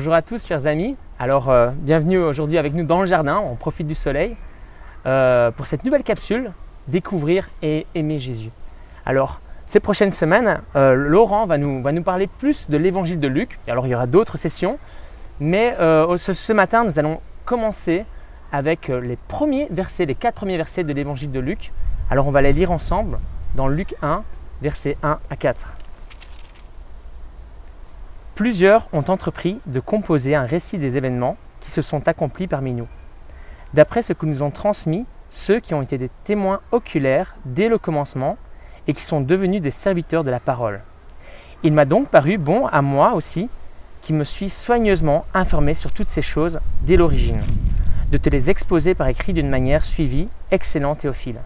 Bonjour à tous chers amis, alors bienvenue aujourd'hui avec nous dans le jardin, on profite du soleil pour cette nouvelle capsule, découvrir et aimer Jésus. Alors ces prochaines semaines, Laurent va nous parler plus de l'évangile de Luc, alors il y aura d'autres sessions, mais ce matin nous allons commencer avec les premiers versets, les 4 premiers versets de l'évangile de Luc. Alors on va les lire ensemble dans Luc 1, versets 1 à 4. Plusieurs ont entrepris de composer un récit des événements qui se sont accomplis parmi nous. D'après ce que nous ont transmis ceux qui ont été des témoins oculaires dès le commencement et qui sont devenus des serviteurs de la parole. Il m'a donc paru bon à moi aussi, qui me suis soigneusement informé sur toutes ces choses dès l'origine, de te les exposer par écrit d'une manière suivie, excellent Théophile,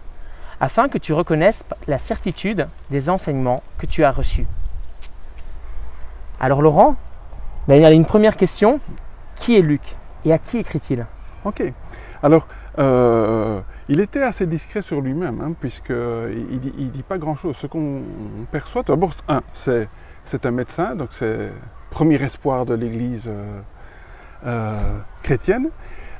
afin que tu reconnaisses la certitude des enseignements que tu as reçus. Alors Laurent, il y a une première question. Qui est Luc et à qui écrit-il? Ok. Alors, il était assez discret sur lui-même, puisqu'il ne dit pas grand-chose. Ce qu'on perçoit, d'abord, c'est un médecin, donc c'est le premier espoir de l'Église chrétienne.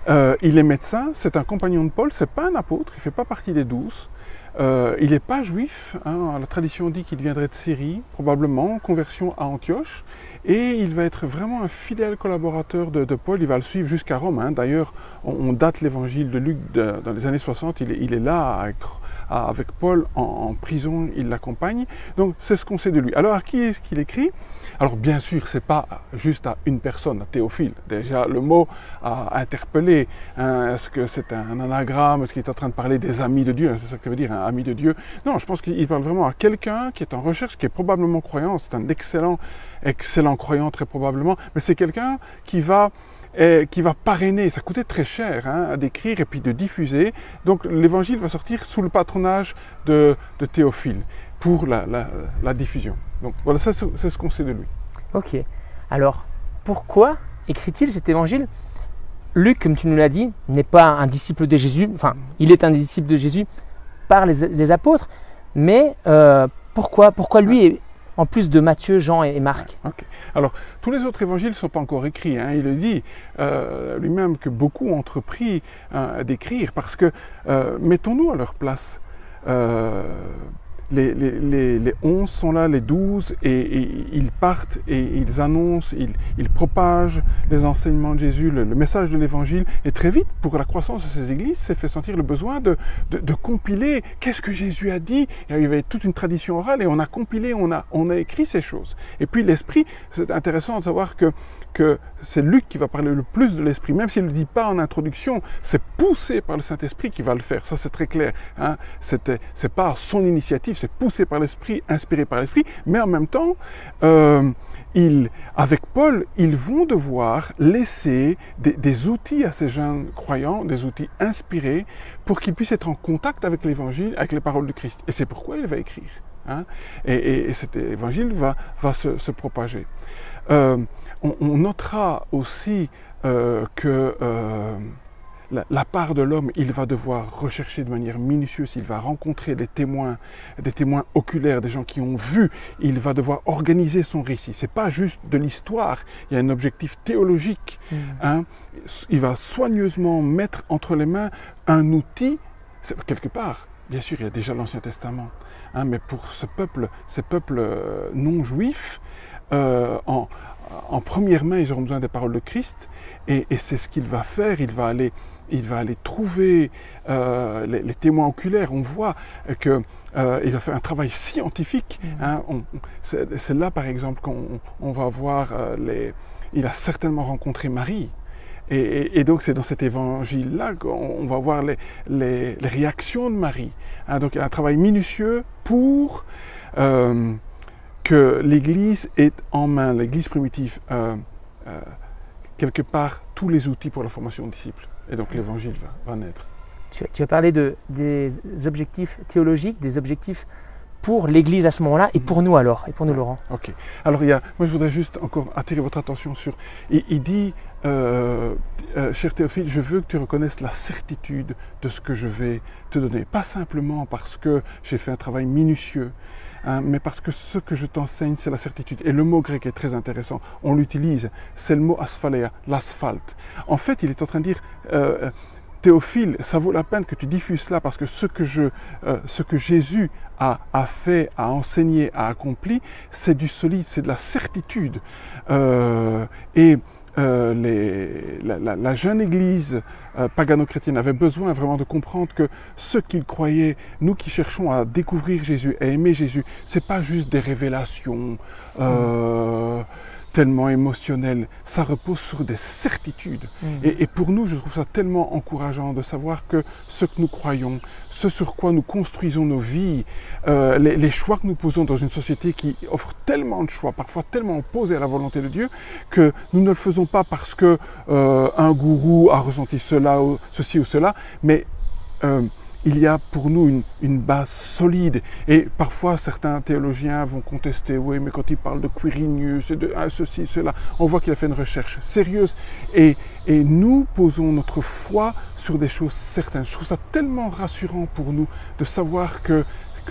Il est médecin, c'est un compagnon de Paul, ce n'est pas un apôtre, il ne fait pas partie des 12. Il n'est pas juif, la tradition dit qu'il viendrait de Syrie, probablement, conversion à Antioche, et il va être vraiment un fidèle collaborateur de Paul, il va le suivre jusqu'à Rome. D'ailleurs, on date l'évangile de Luc dans les années 60, il est là avec Paul en prison, il l'accompagne, donc c'est ce qu'on sait de lui. Alors à qui est-ce qu'il écrit? Alors bien sûr, ce n'est pas juste à une personne, à Théophile. Déjà, le mot a interpellé. Est-ce que c'est un anagramme? Est-ce qu'il est en train de parler des amis de Dieu? C'est ça que ça veut dire, un ami de Dieu? Non, je pense qu'il parle vraiment à quelqu'un qui est en recherche, qui est probablement croyant. C'est un excellent croyant, très probablement. Mais c'est quelqu'un qui va parrainer. Ça coûtait très cher à d'écrire et puis de diffuser. Donc l'évangile va sortir sous le patronage de Théophile pour la diffusion. Donc voilà, c'est ce qu'on sait de lui. Ok. Alors, pourquoi écrit-il cet évangile? Luc, comme tu nous l'as dit, n'est pas un disciple de Jésus. Enfin, il est un disciple de Jésus par les apôtres. Mais pourquoi lui, en plus de Matthieu, Jean et Marc? Okay. Alors, tous les autres évangiles ne sont pas encore écrits. Il le dit lui-même que beaucoup ont entrepris d'écrire parce que, mettons-nous à leur place. Les 11 sont là, les 12, et ils partent et ils annoncent, ils propagent les enseignements de Jésus, le message de l'évangile. Et très vite, pour la croissance de ces églises, s'est fait sentir le besoin de compiler qu'est-ce que Jésus a dit. Il y avait toute une tradition orale et on a compilé, on a écrit ces choses. Et puis l'esprit, c'est intéressant de savoir que c'est Luc qui va parler le plus de l'esprit, même s'il ne le dit pas en introduction, c'est poussé par le Saint-Esprit qui va le faire. Ça, c'est très clair. C'est pas son initiative, c'est poussé par l'Esprit, inspiré par l'Esprit, mais en même temps, avec Paul, ils vont devoir laisser des outils à ces jeunes croyants, des outils inspirés, pour qu'ils puissent être en contact avec l'Évangile, avec les paroles de Christ. Et c'est pourquoi il va écrire. Et cet Évangile va se propager. On notera aussi que la part de l'homme, il va devoir rechercher de manière minutieuse, il va rencontrer des témoins oculaires, des gens qui ont vu, il va devoir organiser son récit. C'est pas juste de l'histoire, il y a un objectif théologique. Il va soigneusement mettre entre les mains un outil, quelque part, bien sûr, il y a déjà l'Ancien Testament, mais pour ces peuples non juifs, en première main, ils auront besoin des paroles de Christ, et c'est ce qu'il va faire. Il va aller trouver les témoins oculaires. On voit qu'il va faire un travail scientifique. C'est là, par exemple, qu'on va voir il a certainement rencontré Marie. Et donc, c'est dans cet évangile-là qu'on va voir les réactions de Marie. Donc, il y a un travail minutieux pour que l'Église ait en main, l'Église primitive, quelque part, tous les outils pour la formation de disciples. Et donc l'Évangile va naître. Tu as parlé des objectifs théologiques, des objectifs pour l'Église à ce moment-là, et pour nous alors, et pour nous Laurent. Ok. Alors moi je voudrais juste encore attirer votre attention sur, il dit cher Théophile, je veux que tu reconnaisses la certitude de ce que je vais te donner. Pas simplement parce que j'ai fait un travail minutieux, hein, mais parce que ce que je t'enseigne, c'est la certitude. Et le mot grec est très intéressant. On l'utilise. C'est le mot asphaléa, l'asphalte. En fait, il est en train de dire... Théophile, ça vaut la peine que tu diffuses cela parce que ce que Jésus a fait, a enseigné, a accompli, c'est du solide, c'est de la certitude. La jeune Église pagano-chrétienne avait besoin vraiment de comprendre que ce qu'ils croyaient, nous qui cherchons à découvrir Jésus, à aimer Jésus, c'est pas juste des révélations tellement émotionnelles, ça repose sur des certitudes. Et pour nous, je trouve ça tellement encourageant de savoir que ce que nous croyons, ce sur quoi nous construisons nos vies, les choix que nous posons dans une société qui offre tellement de choix, parfois tellement opposés à la volonté de Dieu, que nous ne le faisons pas parce que un gourou a ressenti cela, ou ceci ou cela, mais il y a pour nous une base solide. Et parfois, certains théologiens vont contester, oui, mais quand il parle de Quirinius, et de ceci, cela, on voit qu'il a fait une recherche sérieuse. Et nous posons notre foi sur des choses certaines. Je trouve ça tellement rassurant pour nous de savoir que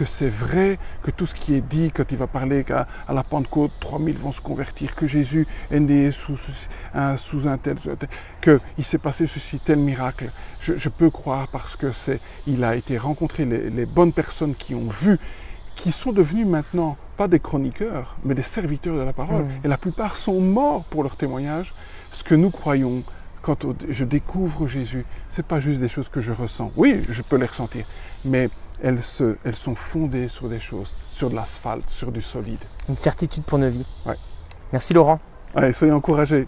c'est vrai, que tout ce qui est dit quand il va parler qu'à la Pentecôte, 3000 vont se convertir, que Jésus est né sous un tel, qu'il s'est passé ceci, tel miracle. Je peux croire parce que il a été rencontré les bonnes personnes qui ont vu, qui sont devenus maintenant, pas des chroniqueurs, mais des serviteurs de la parole. Et la plupart sont morts pour leur témoignage. Ce que nous croyons, quand je découvre Jésus, ce n'est pas juste des choses que je ressens. Oui, je peux les ressentir, mais elles sont fondées sur des choses, sur de l'asphalte, sur du solide. Une certitude pour nos vies. Ouais. Merci Laurent. Allez, soyez encouragés.